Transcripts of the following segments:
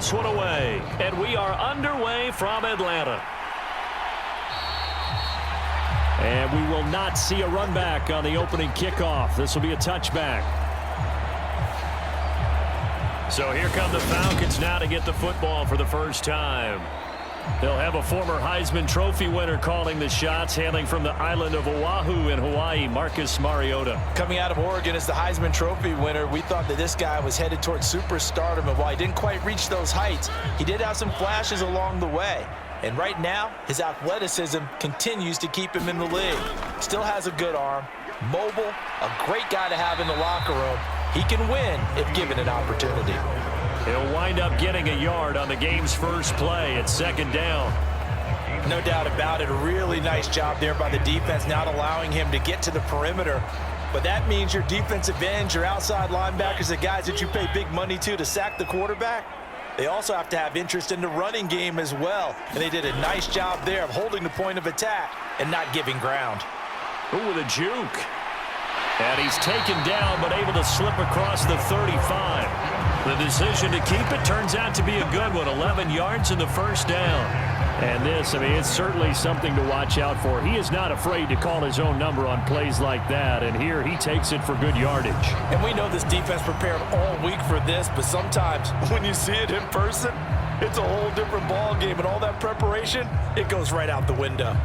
this one away. And we are underway from Atlanta. And we will not see a run back on the opening kickoff. This will be a touchback. So here come the Falcons now to get the football for the first time. They'll have a former Heisman Trophy winner calling the shots, hailing from the island of Oahu in Hawaii, Marcus Mariota. Coming out of Oregon as the Heisman Trophy winner, we thought that this guy was headed towards superstardom, and while he didn't quite reach those heights, he did have some flashes along the way. And right now, his athleticism continues to keep him in the league. Still has a good arm, mobile, a great guy to have in the locker room. He can win if given an opportunity. He'll wind up getting a yard on the game's first play at second down. No doubt about it. A really nice job there by the defense, not allowing him to get to the perimeter. But that means your defensive ends, your outside linebackers, the guys that you pay big money to sack the quarterback, they also have to have interest in the running game as well. And they did a nice job there of holding the point of attack and not giving ground. Ooh, with a juke. And he's taken down, but able to slip across the 35. The decision to keep it turns out to be a good one. 11 yards in the first down. And this, I mean, it's certainly something to watch out for. He is not afraid to call his own number on plays like that. And here he takes it for good yardage. And we know this defense prepared all week for this, but sometimes when you see it in person, it's a whole different ball game. And all that preparation, it goes right out the window.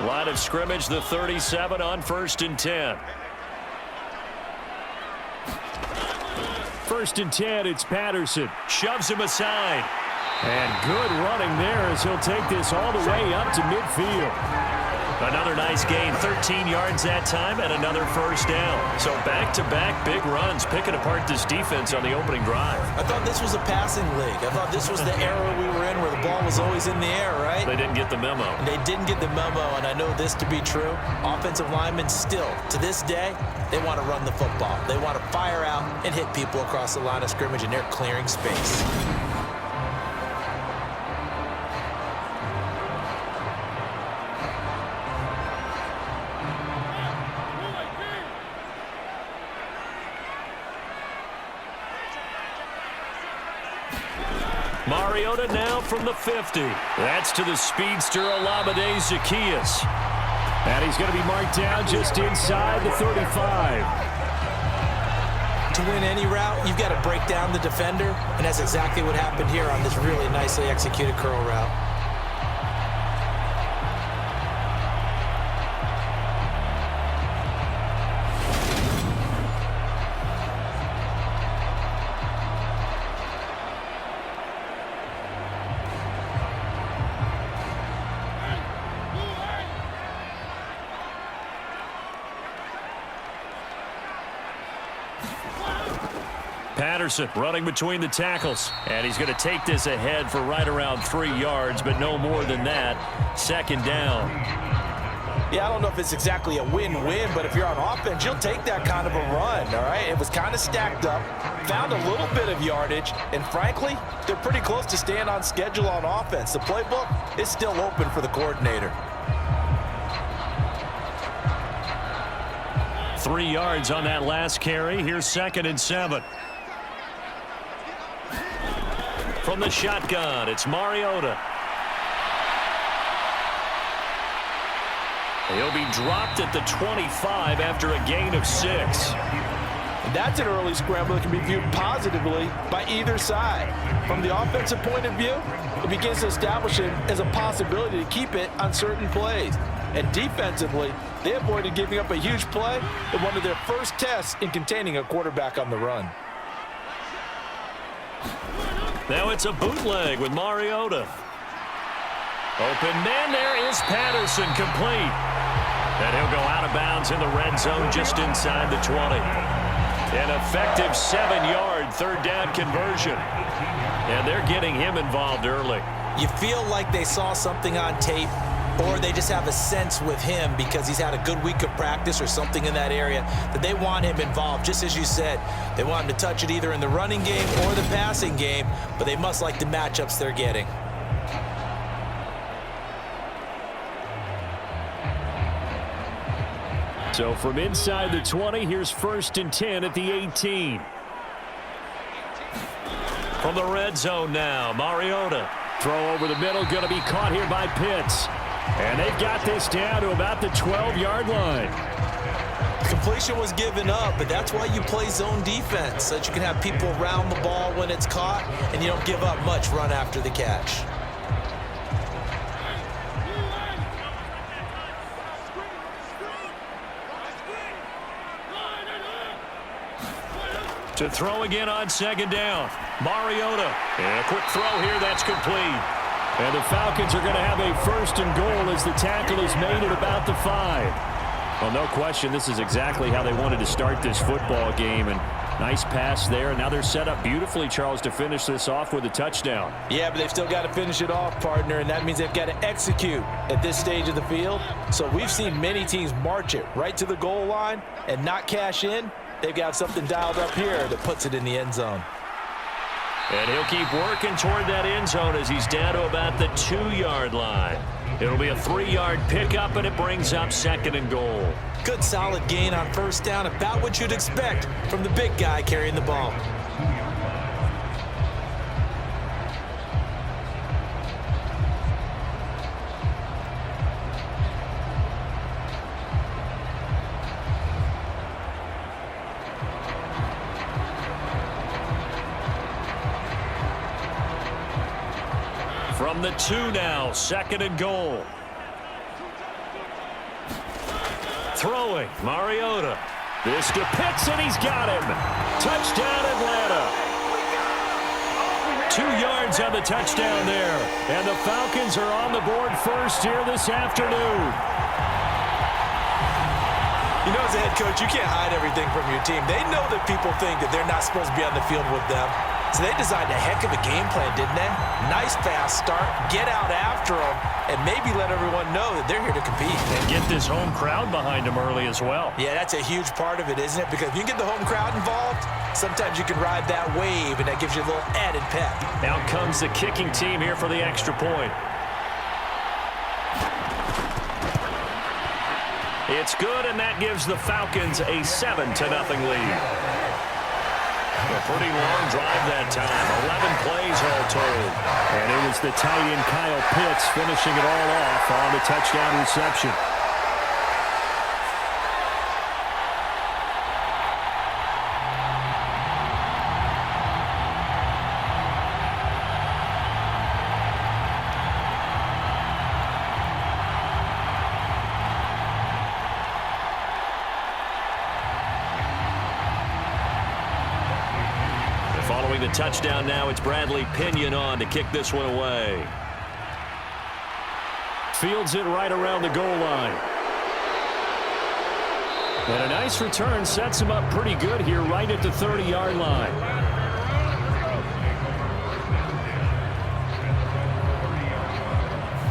Line of scrimmage, the 37 on 1st and 10. 1st and 10, it's Patterson. Shoves him aside. And good running there as he'll take this all the way up to midfield. Another nice gain, 13 yards that time, and another first down. So back-to-back big runs, picking apart this defense on the opening drive. I thought this was a passing league. I thought this was the era we were in where the ball was always in the air, right? They didn't get the memo. And they didn't get the memo, and I know this to be true. Offensive linemen still, to this day, they want to run the football. They want to fire out and hit people across the line of scrimmage, and they're clearing space. Mariota now from the 50. That's to the speedster, Olamide Zaccheaus. And he's going to be marked down just inside the 35. To win any route, you've got to break down the defender, and that's exactly what happened here on this really nicely executed curl route. Patterson running between the tackles. And he's going to take this ahead for right around 3 yards, but no more than that. Second down. Yeah, I don't know if it's exactly a win-win, but if you're on offense, you'll take that kind of a run, all right? It was kind of stacked up, found a little bit of yardage, and frankly, they're pretty close to staying on schedule on offense. The playbook is still open for the coordinator. 3 yards on that last carry. Here's 2nd and 7. From the shotgun, it's Mariota. He'll be dropped at the 25 after a gain of 6. And that's an early scramble that can be viewed positively by either side. From the offensive point of view, it begins to establish him as a possibility to keep it on certain plays. And defensively, they avoided giving up a huge play in one of their first tests in containing a quarterback on the run. Now it's a bootleg with Mariota. Open man, there is Patterson, complete. And he'll go out of bounds in the red zone just inside the 20. An effective 7-yard 3rd down conversion. And they're getting him involved early. You feel like they saw something on tape, or they just have a sense with him because he's had a good week of practice or something in that area that they want him involved. Just as you said, they want him to touch it either in the running game or the passing game, but they must like the matchups they're getting. So from inside the 20, here's 1st and 10 at the 18. From the red zone now, Mariota. Throw over the middle, going to be caught here by Pitts. And they've got this down to about the 12-yard line. Completion was given up, but that's why you play zone defense, so that you can have people around the ball when it's caught, and you don't give up much run after the catch. To throw again on 2nd down. Mariota. And a quick throw here. That's complete. And the Falcons are going to have a 1st and goal as the tackle is made at about the 5. Well, no question, this is exactly how they wanted to start this football game. And nice pass there. And now they're set up beautifully, Charles, to finish this off with a touchdown. Yeah, but they've still got to finish it off, partner, and that means they've got to execute at this stage of the field. So we've seen many teams march it right to the goal line and not cash in. They've got something dialed up here that puts it in the end zone. And he'll keep working toward that end zone as he's down to about the 2-yard line. It'll be a 3-yard pickup, and it brings up 2nd and goal. Good solid gain on 1st down, about what you'd expect from the big guy carrying the ball. From the 2 now, 2nd and goal. Throwing, Mariota. This to Pitts, and he's got him. Touchdown, Atlanta. 2 yards on the touchdown there. And the Falcons are on the board first here this afternoon. You know, as a head coach, you can't hide everything from your team. They know that people think that they're not supposed to be on the field with them. So they designed a heck of a game plan, didn't they? Nice fast start, get out after them, and maybe let everyone know that they're here to compete. And get this home crowd behind them early as well. Yeah, that's a huge part of it, isn't it? Because if you get the home crowd involved, sometimes you can ride that wave, and that gives you a little added pep. Out comes the kicking team here for the extra point. It's good, and that gives the Falcons a 7-0 lead. A pretty long drive that time. 11 plays all told. And it was the tight end Kyle Pitts finishing it all off on the touchdown reception. Following the touchdown now, it's Bradley Pinion on to kick this one away. Fields it right around the goal line. And a nice return sets him up pretty good here right at the 30-yard line.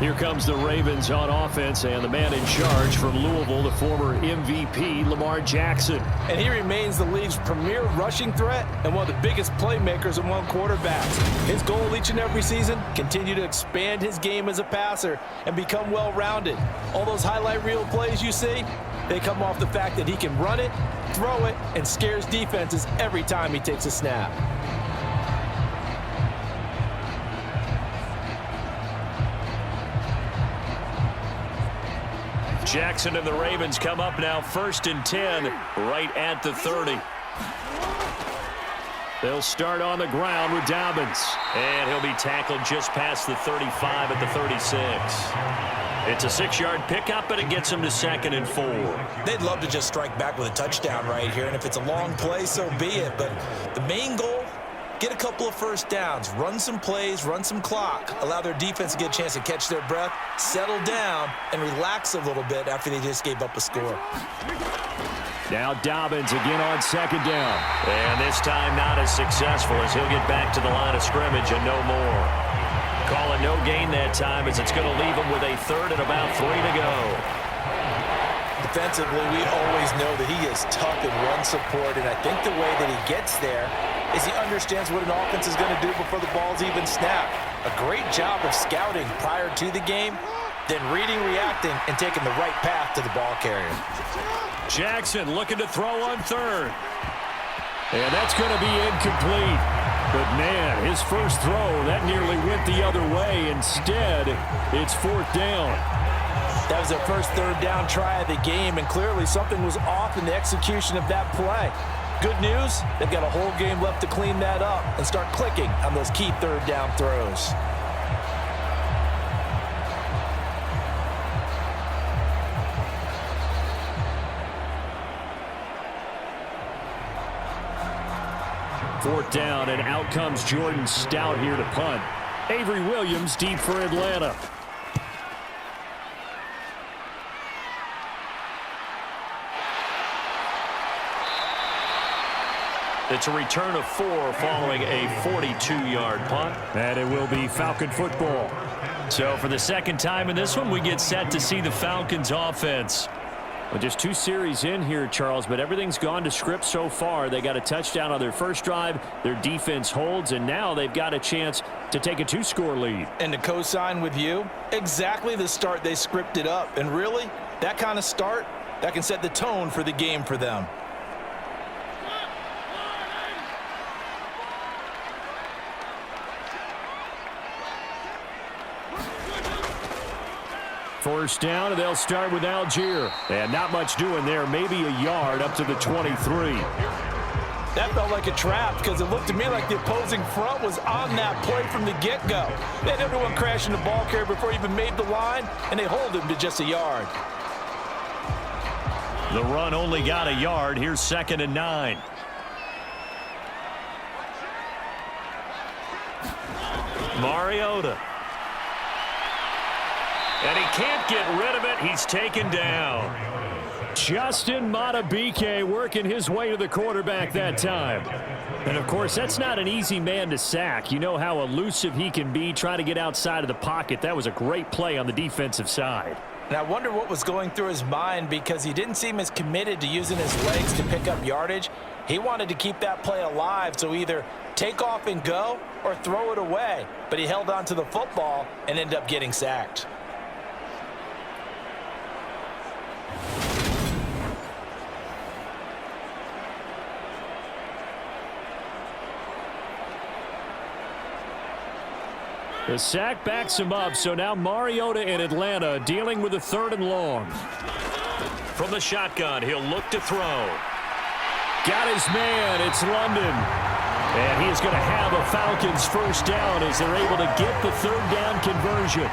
Here comes the Ravens on offense, and the man in charge from Louisville, the former MVP, Lamar Jackson. And he remains the league's premier rushing threat and one of the biggest playmakers among quarterbacks. His goal each and every season, continue to expand his game as a passer and become well-rounded. All those highlight reel plays you see, they come off the fact that he can run it, throw it, and scares defenses every time he takes a snap. Jackson and the Ravens come up now 1st and 10 right at the 30. They'll start on the ground with Dobbins. And he'll be tackled just past the 35 at the 36. It's a 6-yard pickup, and it gets him to 2nd and 4. They'd love to just strike back with a touchdown right here, and if it's a long play, so be it. But the main goal, get a couple of first downs, run some plays, run some clock, allow their defense to get a chance to catch their breath, settle down, and relax a little bit after they just gave up a score. Now Dobbins again on 2nd down. And this time not as successful as he'll get back to the line of scrimmage and no more. Call it no gain that time as it's going to leave him with a 3rd and about 3 to go. Defensively, we always know that he is tough in run support, and I think the way that he gets there is he understands what an offense is going to do before the ball's even snapped. A great job of scouting prior to the game, then reading, reacting, and taking the right path to the ball carrier. Jackson looking to throw on third. And that's going to be incomplete. But, man, his first throw, that nearly went the other way. Instead, it's fourth down. That was their first third down try of the game, and clearly something was off in the execution of that play. Good news, they've got a whole game left to clean that up and start clicking on those key third down throws. Fourth down, and out comes Jordan Stout here to punt. Avery Williams deep for Atlanta. It's a return of 4 following a 42-yard punt. And it will be Falcon football. So for the second time in this one, we get set to see the Falcons offense. Well, just 2 series in here, Charles, but everything's gone to script so far. They got a touchdown on their first drive. Their defense holds, and now they've got a chance to take a 2-score lead. And to co-sign with you, exactly the start they scripted up. And really, that kind of start, that can set the tone for the game for them. First down, and they'll start with Algier. And not much doing there, maybe a yard up to the 23. That felt like a trap because it looked to me like the opposing front was on that play from the get-go. They had everyone crashing the ball carrier before he even made the line, and they hold him to just a yard. The run only got a yard. Here's 2nd and 9. Mariota. And he can't get rid of it. He's taken down. Justin Madubuike working his way to the quarterback that time. And, of course, that's not an easy man to sack. You know how elusive he can be, trying to get outside of the pocket. That was a great play on the defensive side. And I wonder what was going through his mind because he didn't seem as committed to using his legs to pick up yardage. He wanted to keep that play alive, so either take off and go or throw it away. But he held on to the football and ended up getting sacked. The sack backs him up, so now Mariota in Atlanta dealing with a 3rd and long. From the shotgun, he'll look to throw. Got his man, it's London. And he is going to have a Falcons first down as they're able to get the 3rd down conversion.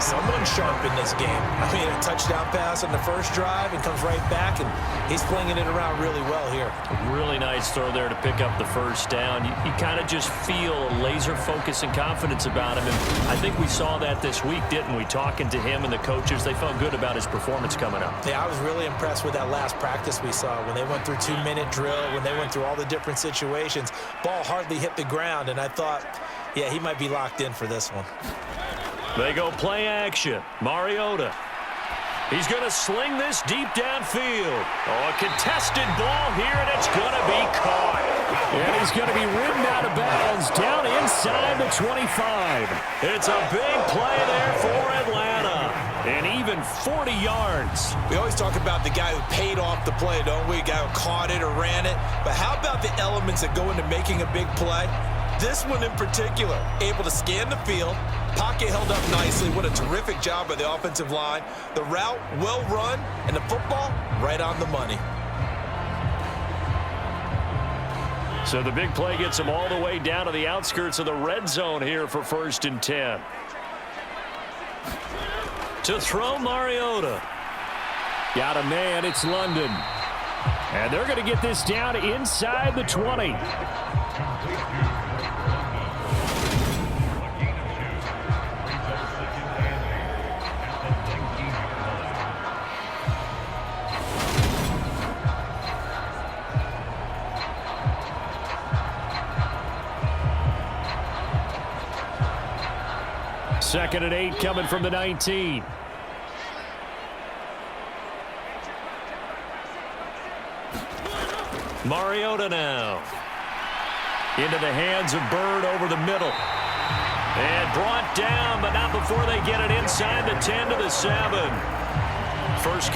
Someone sharp in this game. I mean, a touchdown pass on the first drive and comes right back, and he's flinging it around really well here. Really nice throw there to pick up the first down. You kind of just feel a laser focus and confidence about him, and I think we saw that this week, didn't we? Talking to him and the coaches, they felt good about his performance coming up. Yeah, I was really impressed with that last practice we saw when they went through 2-minute drill, when they went through all the different situations. Ball hardly hit the ground, and I thought, yeah, he might be locked in for this one. They go play action. Mariota. He's going to sling this deep downfield. Oh, a contested ball here, and it's going to be caught. And he's going to be ridden out of bounds down inside the 25. It's a big play there for Atlanta. And even 40 yards. We always talk about the guy who paid off the play, don't we? The guy who caught it or ran it. But how about the elements that go into making a big play? This one in particular, able to scan the field, pocket held up nicely. What a terrific job by the offensive line. The route, well run, and the football, right on the money. So the big play gets him all the way down to the outskirts of the red zone here for 1st and 10. To throw Mariota. Got a man, it's London. And they're going to get this down inside the 20. Second and 8 coming from the 19. Mariota now. Into the hands of Bird over the middle. And brought down, but not before they get it inside the 10 to the 7. First